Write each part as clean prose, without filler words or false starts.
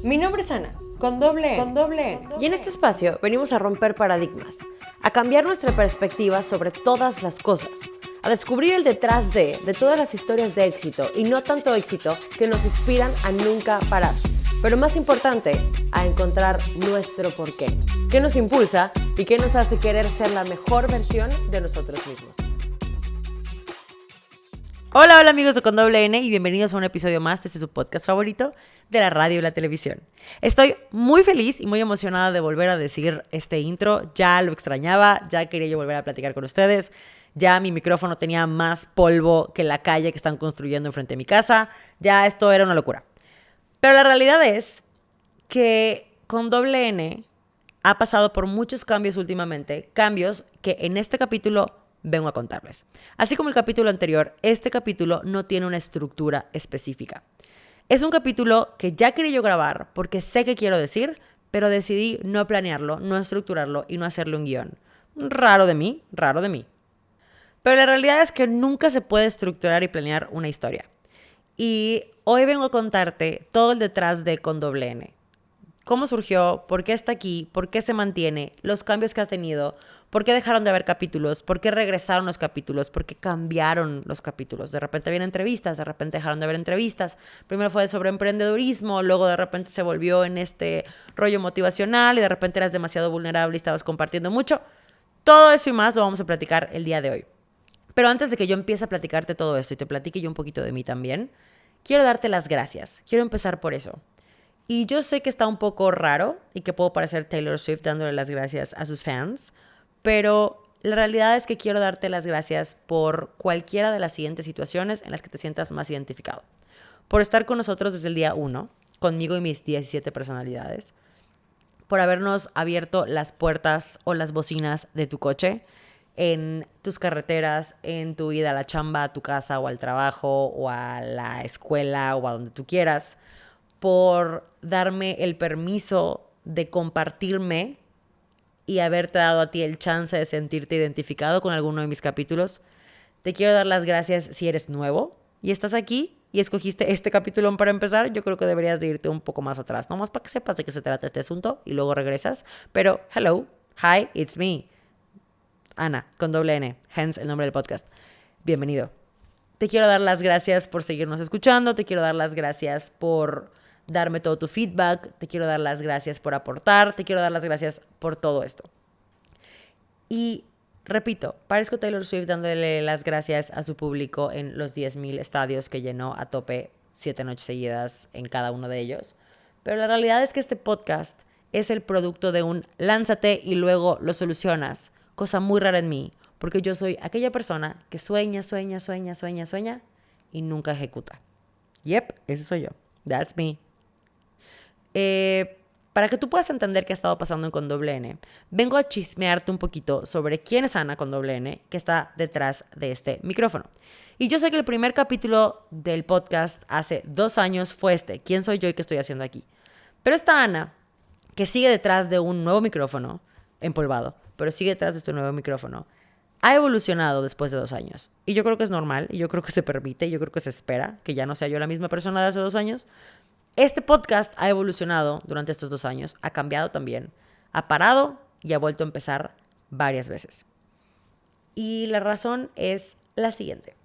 Mi nombre es Ana, con doble N. Y en este espacio venimos a romper paradigmas, a cambiar nuestra perspectiva sobre todas las cosas, a descubrir el detrás de todas las historias de éxito y no tanto éxito que nos inspiran a nunca parar. Pero más importante, a encontrar nuestro porqué. ¿Qué nos impulsa y qué nos hace querer ser la mejor versión de nosotros mismos? Hola amigos de Con Doble N y bienvenidos a un episodio más de su podcast favorito de la radio y la televisión. Estoy muy feliz y muy emocionada de volver a decir este intro. Ya lo extrañaba, ya quería yo volver a platicar con ustedes. Ya mi micrófono tenía más polvo que la calle que están construyendo enfrente de mi casa. Ya esto era una locura. Pero la realidad es que Con Doble N ha pasado por muchos cambios últimamente, cambios que en este capítulo vengo a contarles. Así como el capítulo anterior, este capítulo no tiene una estructura específica. Es un capítulo que ya quería yo grabar porque sé qué quiero decir, pero decidí no planearlo, no estructurarlo y no hacerle un guión. Raro de mí. Pero la realidad es que nunca se puede estructurar y planear una historia. Y hoy vengo a contarte todo el detrás de Con Doble N. Cómo surgió, por qué está aquí, por qué se mantiene, los cambios que ha tenido, por qué dejaron de haber capítulos, por qué regresaron los capítulos, por qué cambiaron los capítulos. De repente había entrevistas, de repente dejaron de haber entrevistas. Primero fue sobre emprendedurismo, luego de repente se volvió en este rollo motivacional y de repente eras demasiado vulnerable y estabas compartiendo mucho. Todo eso y más lo vamos a platicar el día de hoy. Pero antes de que yo empiece a platicarte todo esto y te platique yo un poquito de mí también, quiero darte las gracias. Quiero empezar por eso. Y yo sé que está un poco raro y que puedo parecer Taylor Swift dándole las gracias a sus fans, pero la realidad es que quiero darte las gracias por cualquiera de las siguientes situaciones en las que te sientas más identificado. Por estar con nosotros desde el día 1, conmigo y mis 17 personalidades. Por habernos abierto las puertas o las bocinas de tu coche en tus carreteras, en tu ida a la chamba, a tu casa o al trabajo o a la escuela o a donde tú quieras. Por darme el permiso de compartirme y haberte dado a ti el chance de sentirte identificado con alguno de mis capítulos. Te quiero dar las gracias si eres nuevo y estás aquí y escogiste este capítulo para empezar. Yo creo que deberías de irte un poco más atrás, nomás para que sepas de qué se trata este asunto y luego regresas. Pero hello, hi, it's me, Ana, con doble N, hence el nombre del podcast. Bienvenido. Te quiero dar las gracias por seguirnos escuchando, te quiero dar las gracias por darme todo tu feedback, te quiero dar las gracias por aportar, te quiero dar las gracias por todo esto. Y repito, parezco Taylor Swift dándole las gracias a su público en los 10,000 estadios que llenó a tope 7 noches seguidas en cada uno de ellos. Pero la realidad es que este podcast es el producto de un lánzate y luego lo solucionas, cosa muy rara en mí, porque yo soy aquella persona que sueña y nunca ejecuta. Yep, ese soy yo. That's me. Para que tú puedas entender qué ha estado pasando en Con Doble N, vengo a chismearte un poquito sobre quién es Ana con doble N, que está detrás de este micrófono. Y yo sé que el primer capítulo del podcast hace 2 años fue este, ¿quién soy yo y qué estoy haciendo aquí? Pero esta Ana, que sigue detrás de un nuevo micrófono, empolvado, pero sigue detrás de este nuevo micrófono, ha evolucionado después de 2 años. Y yo creo que es normal, y yo creo que se permite, y yo creo que se espera que ya no sea yo la misma persona de hace 2 años. Este podcast ha evolucionado durante estos 2 años, ha cambiado también, ha parado y ha vuelto a empezar varias veces. Y la razón es la siguiente.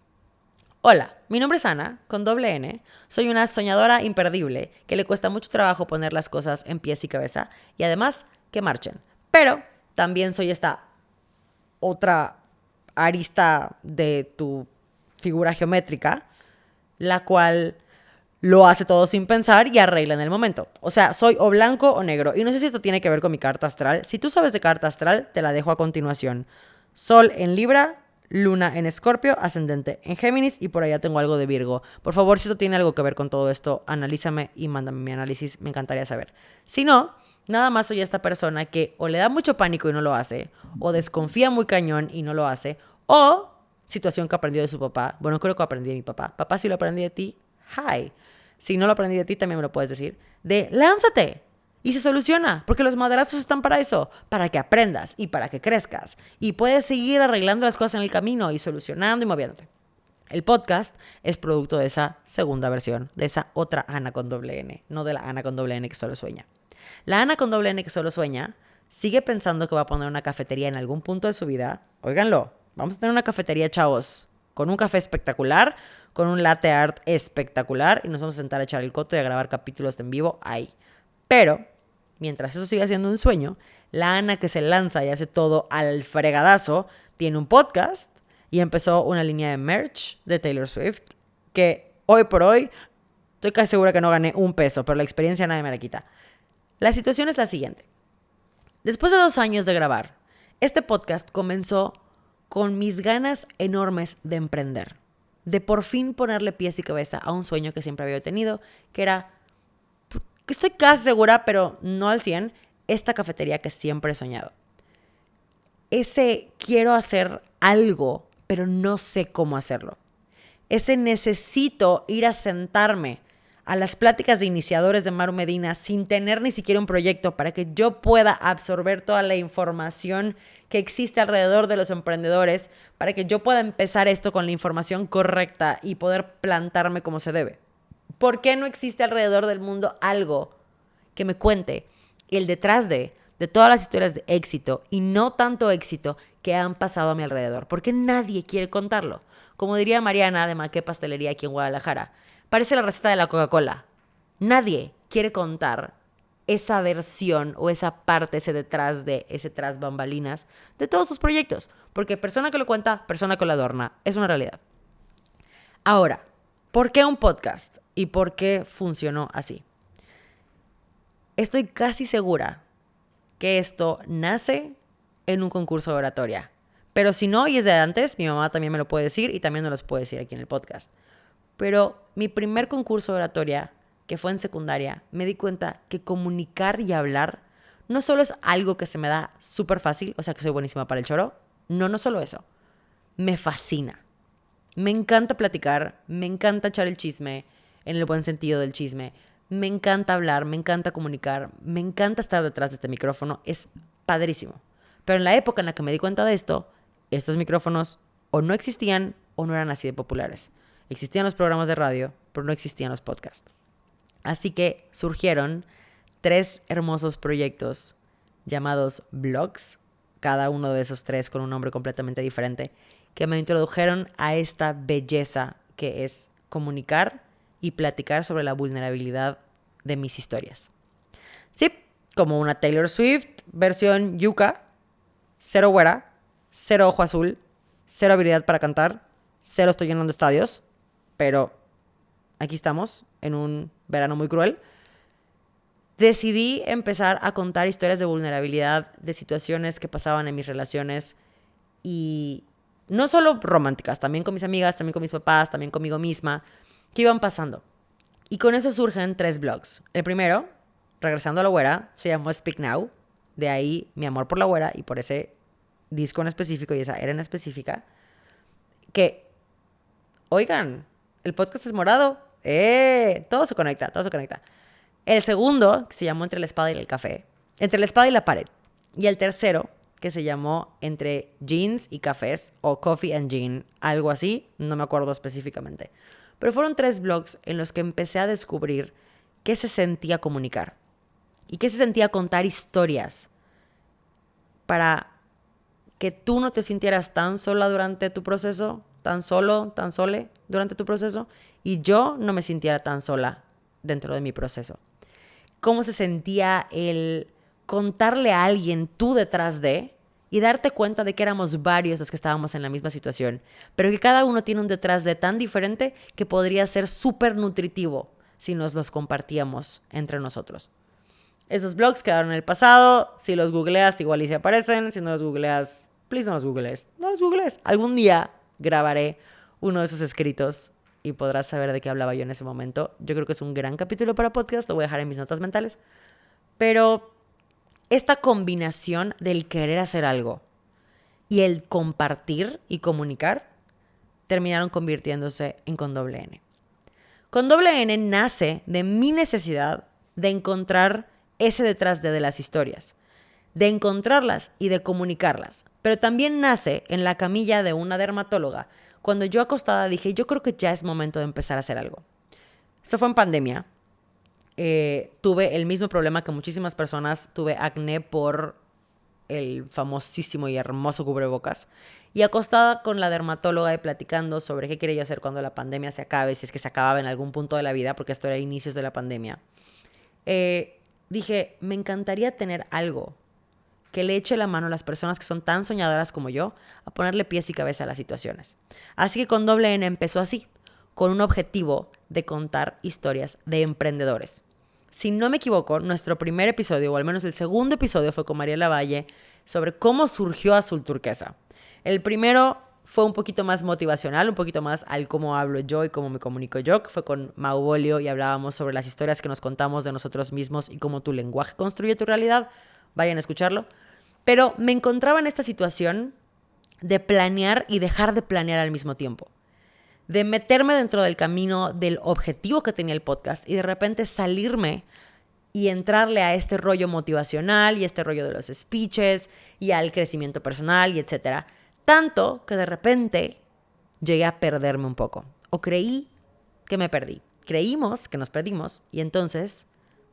Hola, mi nombre es Ana, con doble N. Soy una soñadora imperdible que le cuesta mucho trabajo poner las cosas en pies y cabeza y además que marchen. Pero también soy esta otra arista de tu figura geométrica, la cual lo hace todo sin pensar y arregla en el momento. O sea, soy o blanco o negro. Y no sé si esto tiene que ver con mi carta astral. Si tú sabes de carta astral, te la dejo a continuación. Sol en Libra, Luna en Escorpio, ascendente en Géminis y por allá tengo algo de Virgo. Por favor, si esto tiene algo que ver con todo esto, analízame y mándame mi análisis. Me encantaría saber. Si no, nada más soy esta persona que o le da mucho pánico y no lo hace, o desconfía muy cañón y no lo hace, o situación que aprendió de su papá. Bueno, creo que aprendí de mi papá. Papá, si lo aprendí de ti, hi. Si no lo aprendí de ti, también me lo puedes decir. De lánzate y se soluciona, porque los madrazos están para eso, para que aprendas y para que crezcas. Y puedes seguir arreglando las cosas en el camino y solucionando y moviéndote. El podcast es producto de esa segunda versión, de esa otra Ana con doble N, no de la Ana con doble N que solo sueña. La Ana con doble N que solo sueña sigue pensando que va a poner una cafetería en algún punto de su vida. Óiganlo, vamos a tener una cafetería, chavos, con un café espectacular, con un latte art espectacular y nos vamos a sentar a echar el coto y a grabar capítulos en vivo ahí. Pero, mientras eso siga siendo un sueño, la Ana que se lanza y hace todo al fregadazo tiene un podcast y empezó una línea de merch de Taylor Swift que hoy por hoy estoy casi segura que no gané un peso, pero la experiencia nadie me la quita. La situación es la siguiente. Después de 2 años de grabar, este podcast comenzó con mis ganas enormes de emprender, de por fin ponerle pies y cabeza a un sueño que siempre había tenido, que era, que estoy casi segura, pero no al 100%, esta cafetería que siempre he soñado. Ese quiero hacer algo, pero no sé cómo hacerlo. Ese necesito ir a sentarme a las pláticas de iniciadores de Maru Medina sin tener ni siquiera un proyecto para que yo pueda absorber toda la información que existe alrededor de los emprendedores, para que yo pueda empezar esto con la información correcta y poder plantarme como se debe. ¿Por qué no existe alrededor del mundo algo que me cuente el detrás de todas las historias de éxito y no tanto éxito que han pasado a mi alrededor? ¿Por qué nadie quiere contarlo? Como diría Mariana de Maqué Pastelería aquí en Guadalajara, parece la receta de la Coca-Cola. Nadie quiere contar esa versión o esa parte, ese detrás de, ese tras bambalinas de todos sus proyectos. Porque persona que lo cuenta, persona que lo adorna. Es una realidad. Ahora, ¿por qué un podcast? ¿Y por qué funcionó así? Estoy casi segura que esto nace en un concurso de oratoria. Pero si no, y es de antes, mi mamá también me lo puede decir y también nos lo puede decir aquí en el podcast. Pero mi primer concurso de oratoria, que fue en secundaria, me di cuenta que comunicar y hablar no solo es algo que se me da súper fácil, o sea que soy buenísima para el choro, no solo eso, me fascina. Me encanta platicar, me encanta echar el chisme, en el buen sentido del chisme, me encanta hablar, me encanta comunicar, me encanta estar detrás de este micrófono, es padrísimo. Pero en la época en la que me di cuenta de esto, estos micrófonos o no existían o no eran así de populares. Existían los programas de radio, pero no existían los podcasts. Así que surgieron 3 hermosos proyectos llamados blogs, cada uno de esos 3 con un nombre completamente diferente, que me introdujeron a esta belleza que es comunicar y platicar sobre la vulnerabilidad de mis historias. Sí, como una Taylor Swift versión yuca, 0 güera, 0 ojo azul, 0 habilidad para cantar, 0 estoy llenando estadios, pero aquí estamos, en un verano muy cruel. Decidí empezar a contar historias de vulnerabilidad, de situaciones que pasaban en mis relaciones y no solo románticas, también con mis amigas, también con mis papás, también conmigo misma, que iban pasando. Y con eso surgen 3 blogs. El primero, regresando a la güera, se llamó Speak Now. De ahí mi amor por la güera y por ese disco en específico y esa era en específica. Que, oigan, el podcast es morado. Todo se conecta, todo se conecta. El segundo, que se llamó Entre la espada y el café. Entre la espada y la pared. Y el tercero, que se llamó Entre jeans y cafés o Coffee and Jean, algo así, no me acuerdo específicamente. Pero fueron 3 blogs en los que empecé a descubrir qué se sentía comunicar y qué se sentía contar historias para que tú no te sintieras tan sola durante tu proceso, tan solo, tan sole durante tu proceso, y yo no me sintiera tan sola dentro de mi proceso. Cómo se sentía el contarle a alguien tú detrás de y darte cuenta de que éramos varios los que estábamos en la misma situación, pero que cada uno tiene un detrás de tan diferente que podría ser súper nutritivo si nos los compartíamos entre nosotros. Esos blogs quedaron en el pasado. Si los googleas, igual y se aparecen. Si no los googleas, please no los googlees. No los googlees. Algún día grabaré uno de esos escritos y podrás saber de qué hablaba yo en ese momento. Yo creo que es un gran capítulo para podcast. Lo voy a dejar en mis notas mentales. Pero esta combinación del querer hacer algo y el compartir y comunicar terminaron convirtiéndose en Con Doble N. Con Doble N nace de mi necesidad de encontrar ese detrás de las historias, de encontrarlas y de comunicarlas. Pero también nace en la camilla de una dermatóloga cuando yo acostada dije, yo creo que ya es momento de empezar a hacer algo. Esto fue en pandemia. Tuve el mismo problema que muchísimas personas. Tuve acné por el famosísimo y hermoso cubrebocas. Y acostada con la dermatóloga y platicando sobre qué quería yo hacer cuando la pandemia se acabe, si es que se acababa en algún punto de la vida, porque esto era inicios de la pandemia. Dije, me encantaría tener algo que le eche la mano a las personas que son tan soñadoras como yo a ponerle pies y cabeza a las situaciones. Así que con Doble N empezó así, con un objetivo de contar historias de emprendedores. Si no me equivoco, nuestro primer episodio, o al menos el segundo episodio, fue con Mariela Valle sobre cómo surgió Azul Turquesa. El primero fue un poquito más motivacional, un poquito más al cómo hablo yo y cómo me comunico yo, que fue con Mau Bolio y hablábamos sobre las historias que nos contamos de nosotros mismos y cómo tu lenguaje construye tu realidad. Vayan a escucharlo. Pero me encontraba en esta situación de planear y dejar de planear al mismo tiempo. De meterme dentro del camino del objetivo que tenía el podcast y de repente salirme y entrarle a este rollo motivacional y este rollo de los speeches y al crecimiento personal y etcétera. Tanto que de repente llegué a perderme un poco. O creí que me perdí. Creímos que nos perdimos y entonces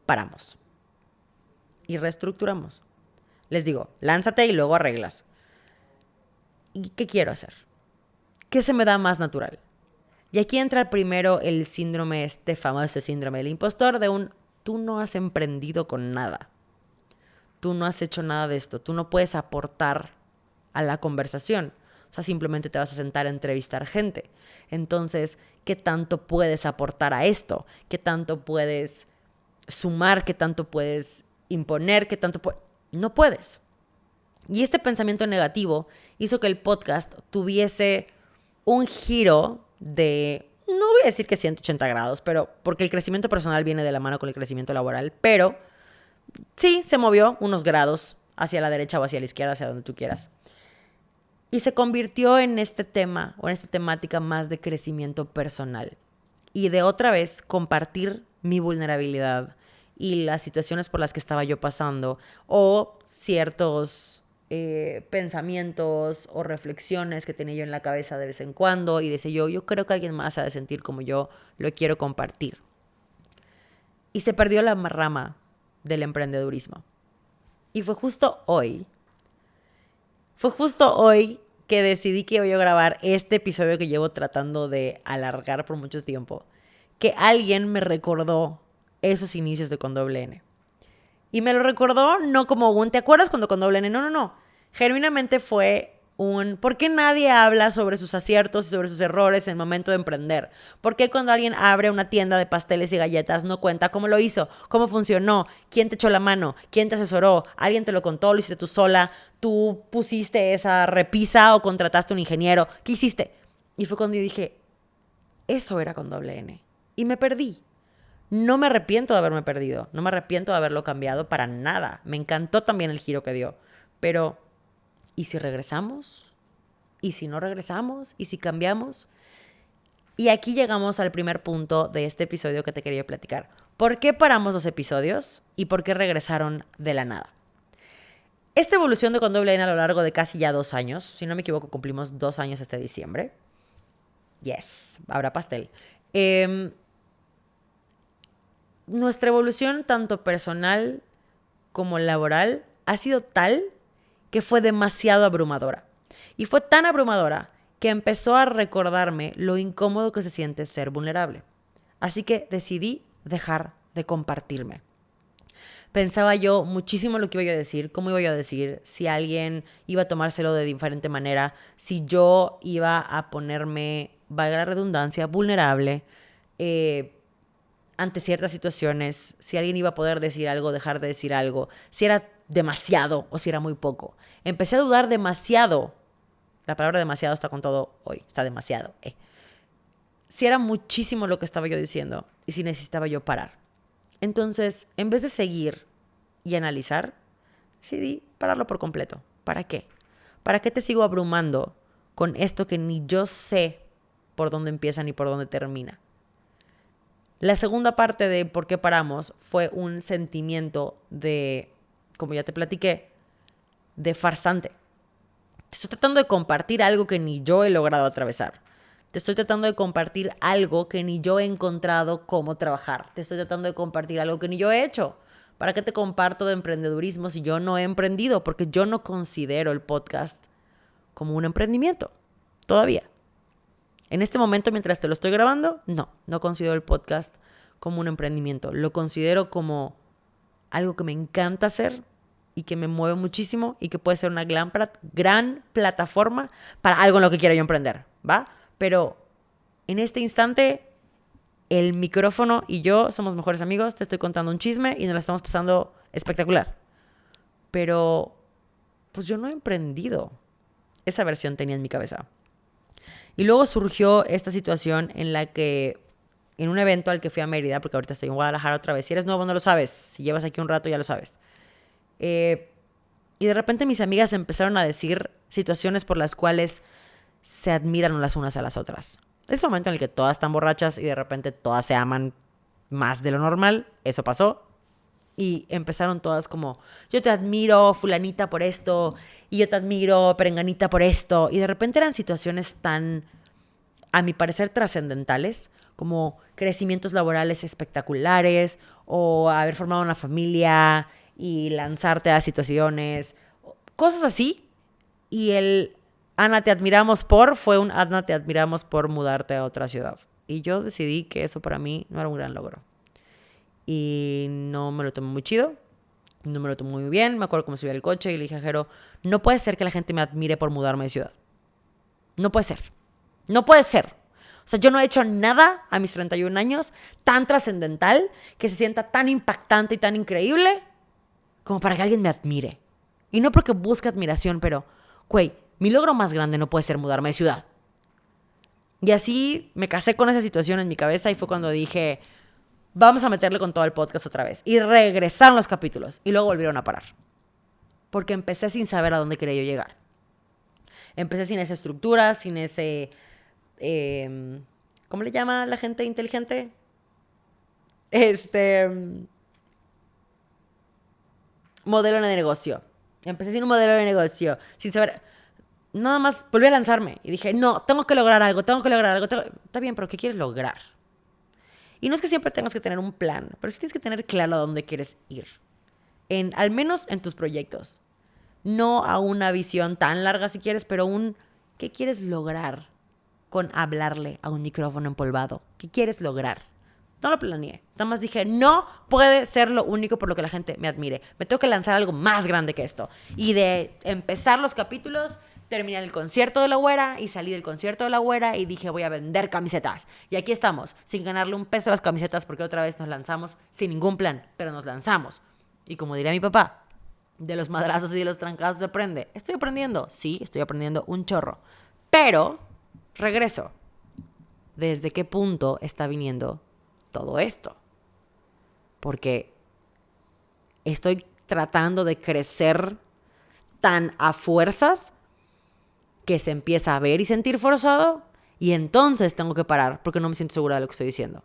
paramos. Y reestructuramos. Les digo, lánzate y luego arreglas. ¿Y qué quiero hacer? ¿Qué se me da más natural? Y aquí entra primero el síndrome, este famoso síndrome del impostor, de un tú no has emprendido con nada. Tú no has hecho nada de esto. Tú no puedes aportar a la conversación. O sea, simplemente te vas a sentar a entrevistar gente. Entonces, ¿qué tanto puedes aportar a esto? ¿Qué tanto puedes sumar? ¿Qué tanto puedes imponer? ¿Qué tanto no puedes? Y este pensamiento negativo hizo que el podcast tuviese un giro de, no voy a decir que 180 grados, pero porque el crecimiento personal viene de la mano con el crecimiento laboral, pero sí se movió unos grados hacia la derecha o hacia la izquierda, hacia donde tú quieras. Y se convirtió en este tema o en esta temática más de crecimiento personal y de otra vez compartir mi vulnerabilidad y las situaciones por las que estaba yo pasando o ciertos pensamientos o reflexiones que tenía yo en la cabeza de vez en cuando y decía yo creo que alguien más ha de sentir como yo, lo quiero compartir. Y se perdió la rama del emprendedurismo. Y fue justo hoy que decidí que voy a grabar este episodio que llevo tratando de alargar por mucho tiempo, que alguien me recordó esos inicios de Con Doble N. Y me lo recordó no como un, ¿te acuerdas cuando Con Doble N? No. Genuinamente fue un, ¿por qué nadie habla sobre sus aciertos y sobre sus errores en el momento de emprender? ¿Por qué cuando alguien abre una tienda de pasteles y galletas no cuenta cómo lo hizo, cómo funcionó, quién te echó la mano, quién te asesoró, alguien te lo contó, lo hiciste tú sola, tú pusiste esa repisa o contrataste un ingeniero? ¿Qué hiciste? Y fue cuando yo dije, eso era Con Doble N. Y me perdí. No me arrepiento de haberme perdido, no me arrepiento de haberlo cambiado para nada. Me encantó también el giro que dio. Pero, ¿y si regresamos? ¿Y si no regresamos? ¿Y si cambiamos? Y aquí llegamos al primer punto de este episodio que te quería platicar. ¿Por qué paramos los episodios y por qué regresaron de la nada? Esta evolución de Con Doble N a lo largo de casi ya 2 años, si no me equivoco cumplimos 2 años este diciembre. Yes, habrá pastel. Nuestra evolución, tanto personal como laboral, ha sido tal que fue demasiado abrumadora. Y fue tan abrumadora que empezó a recordarme lo incómodo que se siente ser vulnerable. Así que decidí dejar de compartirme. Pensaba yo muchísimo lo que iba yo a decir, cómo iba yo a decir, si alguien iba a tomárselo de diferente manera, si yo iba a ponerme, valga la redundancia, vulnerable, ante ciertas situaciones, si alguien iba a poder decir algo, dejar de decir algo, si era demasiado o si era muy poco. Empecé a dudar demasiado. La palabra demasiado está con todo hoy, está demasiado. Si era muchísimo lo que estaba yo diciendo y si necesitaba yo parar. Entonces, en vez de seguir y analizar, decidí pararlo por completo. ¿Para qué? ¿Para qué te sigo abrumando con esto que ni yo sé por dónde empieza ni por dónde termina? La segunda parte de por qué paramos fue un sentimiento de, como ya te platiqué, de farsante. Estoy tratando de compartir algo que ni yo he logrado atravesar. Te estoy tratando de compartir algo que ni yo he encontrado cómo trabajar. Te estoy tratando de compartir algo que ni yo he hecho. ¿Para qué te comparto de emprendedurismo si yo no he emprendido? Porque yo no considero el podcast como un emprendimiento. Todavía. En este momento, mientras te lo estoy grabando, no considero el podcast como un emprendimiento. Lo considero como algo que me encanta hacer y que me mueve muchísimo y que puede ser una gran plataforma para algo en lo que quiera yo emprender, ¿va? Pero en este instante, el micrófono y yo somos mejores amigos. Te estoy contando un chisme y nos la estamos pasando espectacular. Pero, pues yo no he emprendido. Esa versión tenía en mi cabeza. Y luego surgió esta situación en la que, en un evento al que fui a Mérida, porque ahorita estoy en Guadalajara otra vez. Si eres nuevo, no lo sabes. Si llevas aquí un rato, ya lo sabes. Y de repente mis amigas empezaron a decir situaciones por las cuales se admiran las unas a las otras. Ese momento en el que todas están borrachas y de repente todas se aman más de lo normal. Eso pasó. Y empezaron todas como, yo te admiro, fulanita, por esto, y yo te admiro, perenganita, por esto. Y de repente eran situaciones tan, a mi parecer, trascendentales, como crecimientos laborales espectaculares, o haber formado una familia y lanzarte a situaciones, cosas así. Y el Ana, te admiramos por, fue un Ana, te admiramos por mudarte a otra ciudad. Y yo decidí que eso para mí no era un gran logro. Y no me lo tomé muy chido, no me lo tomé muy bien. Me acuerdo cómo subí al coche y le dije a Jero, no puede ser que la gente me admire por mudarme de ciudad. No puede ser. No puede ser. O sea, yo no he hecho nada a mis 31 años tan trascendental, que se sienta tan impactante y tan increíble como para que alguien me admire. Y no porque busque admiración, pero, güey, mi logro más grande no puede ser mudarme de ciudad. Y así me casé con esa situación en mi cabeza y fue cuando dije, vamos a meterle con todo el podcast otra vez. Y regresaron los capítulos y luego volvieron a parar. Porque empecé sin saber a dónde quería yo llegar. Empecé sin esa estructura, sin ese... ¿cómo le llama la gente inteligente? Modelo de negocio. Empecé sin un modelo de negocio, sin saber... Nada más volví a lanzarme y dije, no, tengo que lograr algo. Está bien, pero ¿qué quieres lograr? Y no es que siempre tengas que tener un plan, pero sí tienes que tener claro a dónde quieres ir. Al menos en tus proyectos. No a una visión tan larga si quieres, pero ¿qué quieres lograr con hablarle a un micrófono empolvado? ¿Qué quieres lograr? No lo planeé. Nada más dije, no puede ser lo único por lo que la gente me admire. Me tengo que lanzar algo más grande que esto. Y de empezar los capítulos, terminé el concierto de la güera y salí del concierto de la güera y dije, voy a vender camisetas. Y aquí estamos, sin ganarle un peso a las camisetas porque otra vez nos lanzamos sin ningún plan, pero nos lanzamos. Y como diría mi papá, de los madrazos y de los trancazos se aprende. ¿Estoy aprendiendo? Sí, estoy aprendiendo un chorro. Pero, regreso. ¿Desde qué punto está viniendo todo esto? Porque estoy tratando de crecer tan a fuerzas que se empieza a ver y sentir forzado, y entonces tengo que parar porque no me siento segura de lo que estoy diciendo.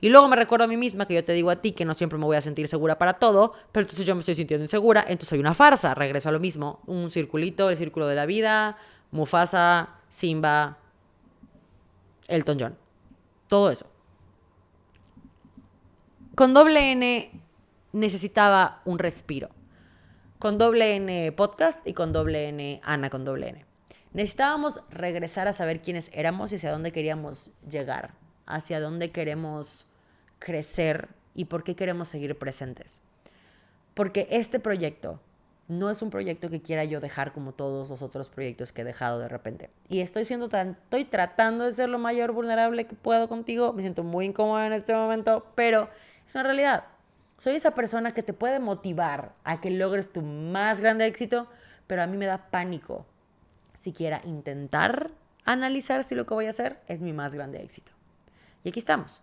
Y luego me recuerdo a mí misma que yo te digo a ti que no siempre me voy a sentir segura para todo, pero entonces yo me estoy sintiendo insegura, entonces soy una farsa. Regreso a lo mismo, un circulito, el círculo de la vida, Mufasa, Simba, Elton John, todo eso. Con doble N necesitaba un respiro. Con doble N podcast y con doble N Ana con doble N. Necesitábamos regresar a saber quiénes éramos y hacia dónde queríamos llegar, hacia dónde queremos crecer y por qué queremos seguir presentes. Porque este proyecto no es un proyecto que quiera yo dejar como todos los otros proyectos que he dejado de repente. Y estoy tratando de ser lo mayor vulnerable que puedo contigo. Me siento muy incómoda en este momento, pero es una realidad. Soy esa persona que te puede motivar a que logres tu más grande éxito, pero a mí me da pánico siquiera intentar analizar si lo que voy a hacer es mi más grande éxito. Y aquí estamos,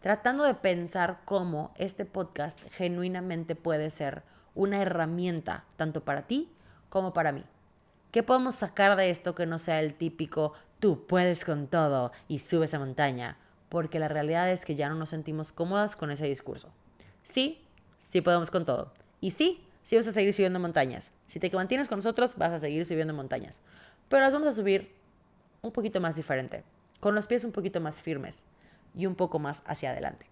tratando de pensar cómo este podcast genuinamente puede ser una herramienta tanto para ti como para mí. ¿Qué podemos sacar de esto que no sea el típico tú puedes con todo y subes a montaña? Porque la realidad es que ya no nos sentimos cómodas con ese discurso. Sí podemos con todo. Y sí vas a seguir subiendo montañas. Si te mantienes con nosotros, vas a seguir subiendo montañas. Pero las vamos a subir un poquito más diferente. con los pies un poquito más firmes y un poco más hacia adelante.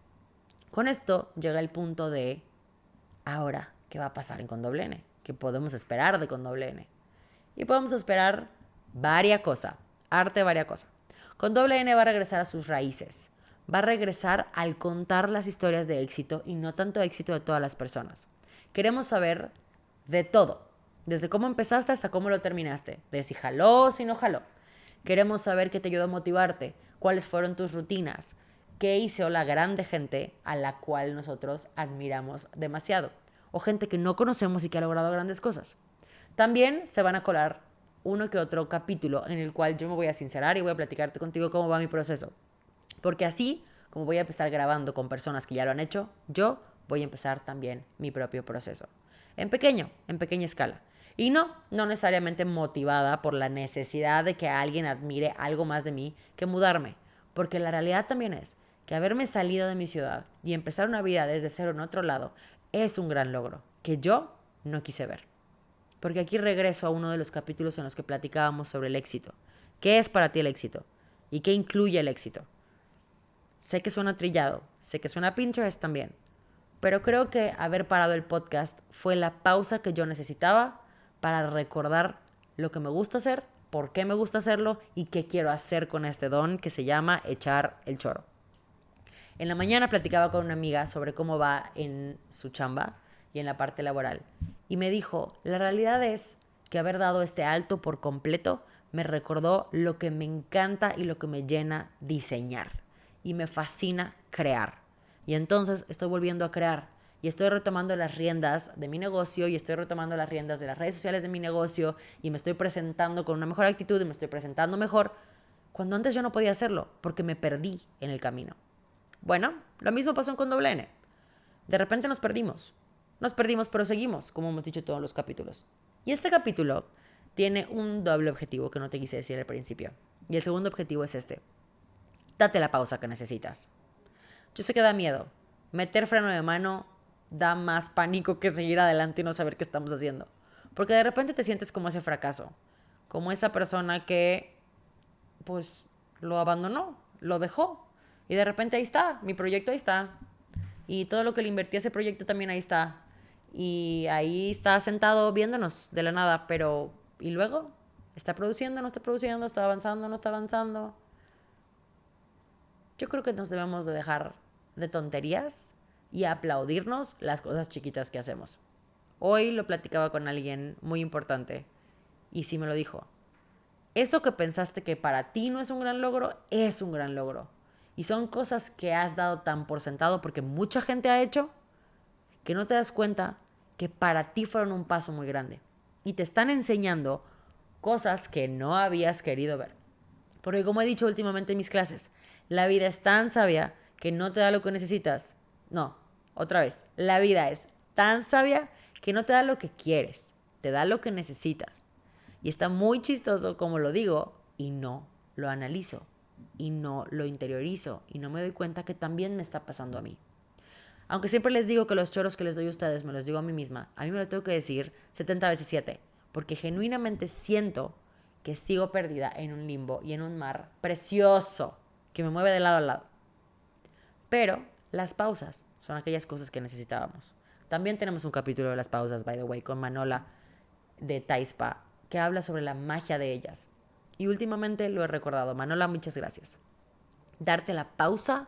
Con esto llega el punto de, ahora, ¿qué va a pasar con doble N? ¿Qué podemos esperar de con doble N? Y podemos esperar varias cosas, arte varias cosas. Con doble N va a regresar a sus raíces, va a regresar al contar las historias de éxito y no tanto éxito de todas las personas. Queremos saber de todo, desde cómo empezaste hasta cómo lo terminaste, de si jaló o si no jaló. Queremos saber qué te ayudó a motivarte, cuáles fueron tus rutinas, qué hizo la grande gente a la cual nosotros admiramos demasiado, o gente que no conocemos y que ha logrado grandes cosas. También se van a colar uno que otro capítulo en el cual yo me voy a sincerar y voy a platicarte contigo cómo va mi proceso. Porque así, como voy a empezar grabando con personas que ya lo han hecho, yo voy a empezar también mi propio proceso. En pequeña escala. Y no necesariamente motivada por la necesidad de que alguien admire algo más de mí que mudarme. Porque la realidad también es que haberme salido de mi ciudad y empezar una vida desde cero en otro lado es un gran logro que yo no quise ver. Porque aquí regreso a uno de los capítulos en los que platicábamos sobre el éxito. ¿Qué es para ti el éxito? ¿Y qué incluye el éxito? Sé que suena trillado, sé que suena Pinterest también, pero creo que haber parado el podcast fue la pausa que yo necesitaba para recordar lo que me gusta hacer, por qué me gusta hacerlo y qué quiero hacer con este don que se llama echar el choro. En la mañana platicaba con una amiga sobre cómo va en su chamba y en la parte laboral. Y me dijo, la realidad es que haber dado este alto por completo me recordó lo que me encanta y lo que me llena diseñar. Y me fascina crear. Y entonces estoy volviendo a crear. Y estoy retomando las riendas de mi negocio y estoy retomando las riendas de las redes sociales de mi negocio y me estoy presentando con una mejor actitud y me estoy presentando mejor cuando antes yo no podía hacerlo porque me perdí en el camino. Bueno, lo mismo pasó con doble N. De repente nos perdimos. Nos perdimos, pero seguimos, como hemos dicho en todos los capítulos. Y este capítulo tiene un doble objetivo que no te quise decir al principio. Y el segundo objetivo es este. Date la pausa que necesitas. Yo sé que da miedo. Meter freno de mano da más pánico que seguir adelante y no saber qué estamos haciendo. Porque de repente te sientes como ese fracaso. Como esa persona que, pues, lo abandonó, lo dejó. Y de repente ahí está, mi proyecto ahí está. Y todo lo que le invertí a ese proyecto también ahí está. Y ahí está sentado viéndonos de la nada, pero ¿y luego? ¿Está produciendo, no está produciendo? ¿Está avanzando, no está avanzando? Yo creo que nos debemos de dejar de tonterías y aplaudirnos las cosas chiquitas que hacemos. Hoy lo platicaba con alguien muy importante y sí me lo dijo. Eso que pensaste que para ti no es un gran logro, es un gran logro. Y son cosas que has dado tan por sentado porque mucha gente ha hecho que no te das cuenta que para ti fueron un paso muy grande. Y te están enseñando cosas que no habías querido ver. Porque como he dicho últimamente en mis clases, la vida es tan sabia que no te da lo que necesitas. No, otra vez, la vida es tan sabia que no te da lo que quieres, te da lo que necesitas. Y está muy chistoso como lo digo y no lo analizo y no lo interiorizo y no me doy cuenta que también me está pasando a mí. Aunque siempre les digo que los choros que les doy a ustedes me los digo a mí misma, a mí me lo tengo que decir 70 veces 7, porque genuinamente siento que sigo perdida en un limbo y en un mar precioso que me mueve de lado a lado. Pero las pausas son aquellas cosas que necesitábamos. También tenemos un capítulo de las pausas, by the way, con Manola de Taispa, que habla sobre la magia de ellas. Y últimamente lo he recordado. Manola, muchas gracias. Darte la pausa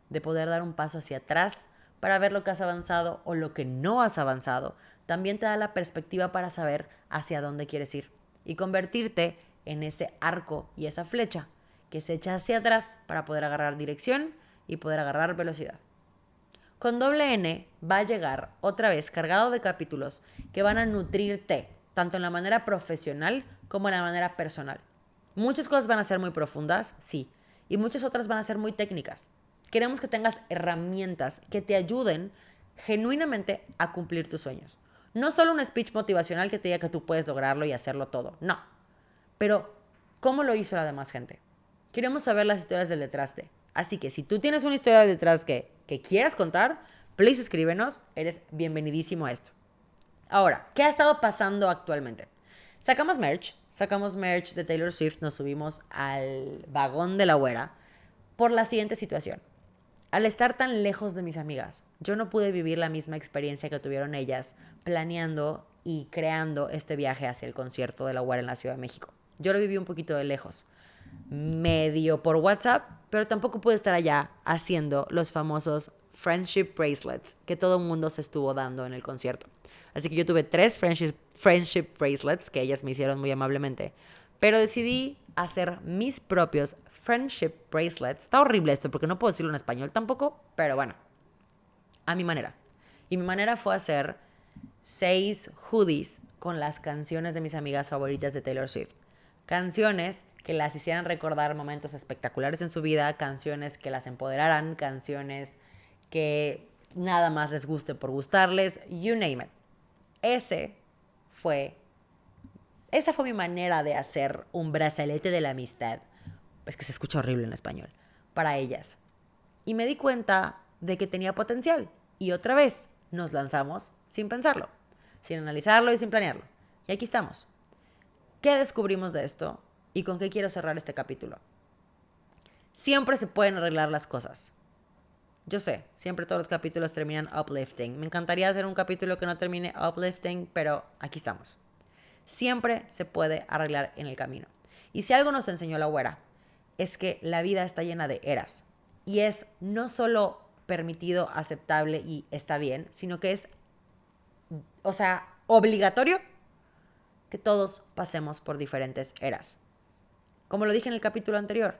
de poder dar un paso hacia atrás para ver lo que has avanzado o lo que no has avanzado, también te da la perspectiva para saber hacia dónde quieres ir y convertirte en ese arco y esa flecha que se echa hacia atrás para poder agarrar dirección y poder agarrar velocidad. Con doble N va a llegar otra vez cargado de capítulos que van a nutrirte, tanto en la manera profesional como en la manera personal. Muchas cosas van a ser muy profundas, sí, y muchas otras van a ser muy técnicas. Queremos que tengas herramientas que te ayuden genuinamente a cumplir tus sueños. No solo un speech motivacional que te diga que tú puedes lograrlo y hacerlo todo, no. Pero, ¿cómo lo hizo la demás gente? Queremos saber las historias del detrás de. Así que si tú tienes una historia detrás que quieras contar, please escríbenos, eres bienvenidísimo a esto. Ahora, ¿qué ha estado pasando actualmente? Sacamos merch de Taylor Swift, nos subimos al vagón de la güera por la siguiente situación. Al estar tan lejos de mis amigas, yo no pude vivir la misma experiencia que tuvieron ellas planeando y creando este viaje hacia el concierto de la güera en la Ciudad de México. Yo lo viví un poquito de lejos, medio por WhatsApp, pero tampoco pude estar allá haciendo los famosos friendship bracelets que todo el mundo se estuvo dando en el concierto. Así que yo tuve 3 friendship bracelets que ellas me hicieron muy amablemente, pero decidí hacer mis propios friendship bracelets. Está horrible esto porque no puedo decirlo en español tampoco, pero bueno, a mi manera. Y mi manera fue hacer 6 hoodies con las canciones de mis amigas favoritas de Taylor Swift. Canciones que las hicieran recordar momentos espectaculares en su vida, canciones que las empoderaran, canciones que nada más les guste por gustarles, you name it. Esa fue mi manera de hacer un brazalete de la amistad. Es que se escucha horrible en español. Para ellas. Y me di cuenta de que tenía potencial. Y otra vez nos lanzamos sin pensarlo, sin analizarlo y sin planearlo. Y aquí estamos. ¿Qué descubrimos de esto? ¿Y con qué quiero cerrar este capítulo? Siempre se pueden arreglar las cosas. Yo sé, siempre todos los capítulos terminan uplifting. Me encantaría hacer un capítulo que no termine uplifting, pero aquí estamos. Siempre se puede arreglar en el camino. Y si algo nos enseñó la güera, es que la vida está llena de eras. Y es no solo permitido, aceptable y está bien, sino que es, obligatorio que todos pasemos por diferentes eras. Como lo dije en el capítulo anterior,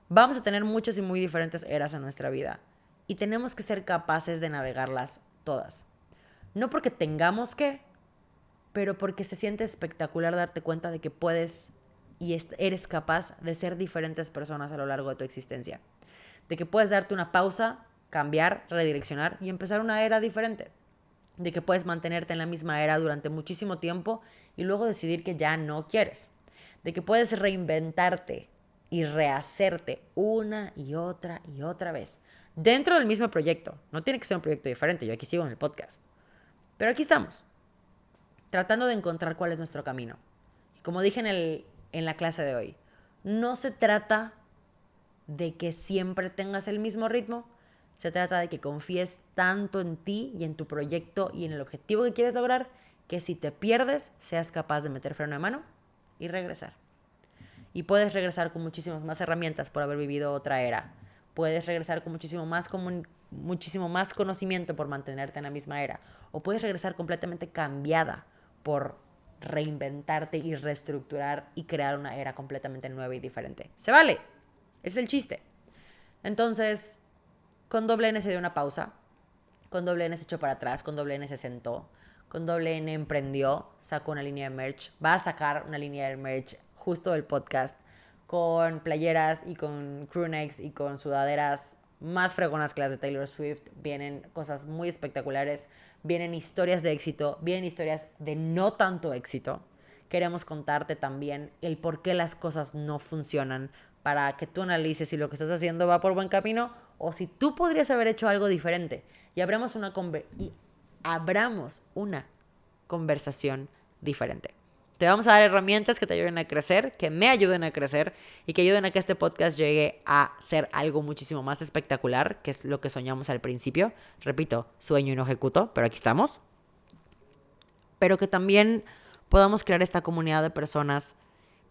vamos a tener muchas y muy diferentes eras en nuestra vida. Y tenemos que ser capaces de navegarlas todas. No porque tengamos que, pero porque se siente espectacular darte cuenta de que puedes y eres capaz de ser diferentes personas a lo largo de tu existencia. De que puedes darte una pausa, cambiar, redireccionar y empezar una era diferente. De que puedes mantenerte en la misma era durante muchísimo tiempo y luego decidir que ya no quieres. De que puedes reinventarte y rehacerte una y otra vez. Dentro del mismo proyecto. No tiene que ser un proyecto diferente. Yo aquí sigo en el podcast. Pero aquí estamos. Tratando de encontrar cuál es nuestro camino. Y como dije en la clase de hoy, no se trata de que siempre tengas el mismo ritmo. Se trata de que confíes tanto en ti y en tu proyecto y en el objetivo que quieres lograr, que si te pierdes, seas capaz de meter freno de mano y regresar. Y puedes regresar con muchísimas más herramientas por haber vivido otra era. Puedes regresar con muchísimo más conocimiento por mantenerte en la misma era. O puedes regresar completamente cambiada por reinventarte y reestructurar y crear una era completamente nueva y diferente. ¡Se vale! Ese es el chiste. Entonces, con Doble N se dio una pausa. Con Doble N se echó para atrás. Con Doble N se sentó. Con Doble N emprendió. Sacó una línea de merch. Va a sacar una línea de merch justo del podcast. Con playeras y con crewnecks y con sudaderas más fregonas que las de Taylor Swift. Vienen cosas muy espectaculares. Vienen historias de éxito. Vienen historias de no tanto éxito. Queremos contarte también el por qué las cosas no funcionan, para que tú analices si lo que estás haciendo va por buen camino o si tú podrías haber hecho algo diferente. Y abramos una conversación diferente. Te vamos a dar herramientas que te ayuden a crecer, que me ayuden a crecer y que ayuden a que este podcast llegue a ser algo muchísimo más espectacular, que es lo que soñamos al principio. Repito, sueño y no ejecuto, pero aquí estamos. Pero que también podamos crear esta comunidad de personas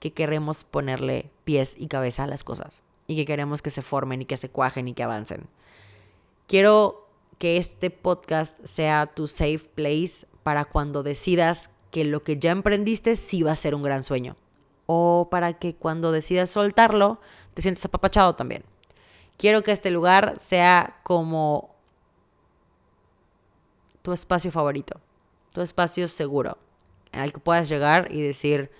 que queremos ponerle pies y cabeza a las cosas y que queremos que se formen y que se cuajen y que avancen. Quiero que este podcast sea tu safe place para cuando decidas que lo que ya emprendiste sí va a ser un gran sueño, o para que cuando decidas soltarlo te sientas apapachado también. Quiero que este lugar sea como tu espacio favorito, tu espacio seguro, en el que puedas llegar y decir: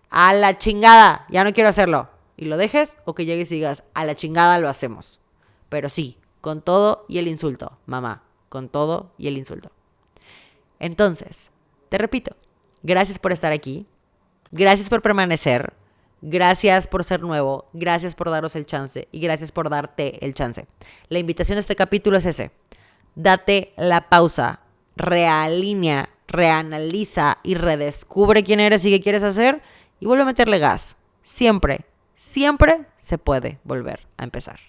a la chingada, ya no quiero hacerlo. Y lo dejes, o que llegues y digas: a la chingada lo hacemos. Pero sí, con todo y el insulto, mamá, con todo y el insulto. Entonces, te repito, gracias por estar aquí, gracias por permanecer, gracias por ser nuevo, gracias por daros el chance y gracias por darte el chance. La invitación de este capítulo es ese: date la pausa, realinea, reanaliza y redescubre quién eres y qué quieres hacer y vuelve a meterle gas. Siempre, siempre se puede volver a empezar.